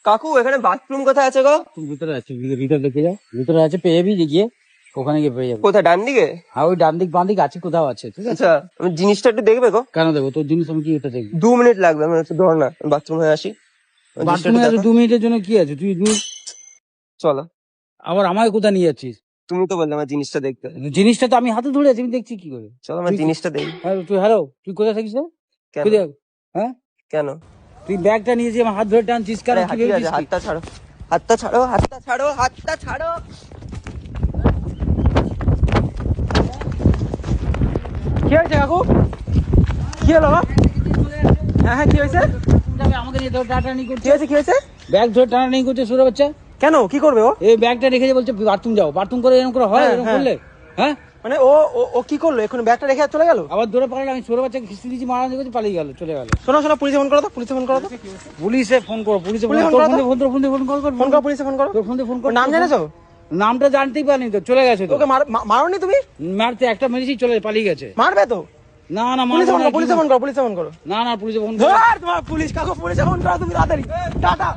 কাকু এখানে বাথরুম কোথায় আছে গো? ভিতরে আছে, ভিতরে দেখে যাও, ভিতরে আছে, পেয়ে যাবি গিয়ে, ওখানে গিয়ে পেয়ে যাবে। কোথায়, ডান দিকে? হ্যাঁ, ওই ডান দিক বাঁ দিক আছে, কোথাও আছে, ঠিক আছে। আচ্ছা, আমি জিনিসটা একটু দেখবে গো? কেন দেবো তোর জিনিস, আমি কি এটা দেখবো? 2 মিনিট লাগবে, আমি একটু ধর না, বাথরুম হয়ে আসি। বাথরুমে আছে 2 মিনিটের জন্য কি আছে? তুই চলো। আবার আমাকে কোথায় নিয়ে যাচ্ছিস? তুমি তো বললে আমার জিনিসটা দেখতে। জিনিসটা তো আমি হাতে ধরে আছি, আমি দেখছি কি করে। চলো আমার জিনিসটা দেখি। তুই হ্যালো, তুই কোথায় থাকিস রে? কেন? হ্যাঁ, কেন? তুই ব্যাগটা নিয়েছি, আমার হাত ধরে টানছিস কেন? আরে, ঠিক আছে, হাতটা ছাড়ো, হাতটা ছাড়ো, হাতটা ছাড়ো, হাতটা ছাড়ো। কি হয়েছে কাকু? কি হলো? হ্যাঁ হ্যাঁ, কি হয়েছে? আমাকে নিয়ে ধরে টানাটানি করছে। কি হয়েছে? কি হয়েছে? ব্যাগ ধরে টানাটানি করছে সুরে বাচ্চা। কেন, কি করবে ও? এই ব্যাগটা রেখে বলছে বাথরুম যাও, বাথরুম করে এরকম করে হয়? হ্যাঁ, এরকম হ্যাঁ। করলে হ্যাঁ, মানে ও ও ও কি করলো? এখন ব্যাগটা রেখে চলে গেল? আবার ধরে পালালে, আমি সুরে বাচ্চাকে খিস্তি দিয়েছি, মারামারি করছি, পালিয়ে গেল, চলে গেল। শোনো শোনো, পুলিশে ফোন করো তো, পুলিশে ফোন করো তো। পুলিশে ফোন করো, পুলিশে ফোন পুলিশে করো, ফোন করো তো। ফোন কর, ফোন করো, পুলিশে ফোন করো। তোর ফোন দিয়ে ফোন কর। ওর নাম জেনেছো? নামটা জানতেই পারিনি তো, চলে গেছে তো। ওকে মারোনি তুমি? মারতে একটা মেরেছি, চলে পালিয়ে গেছে। মারবে তো? না না, পুলিশে ফোন মারবো না, করো, পুলিশে ফোন করো, পুলিশে ফোন করো। না না, পুলিশে ফোন ধর তোমার পুলিশ কাকু, পুলিশে ফোন করো তুমি তাড়াতাড়ি। টাটা।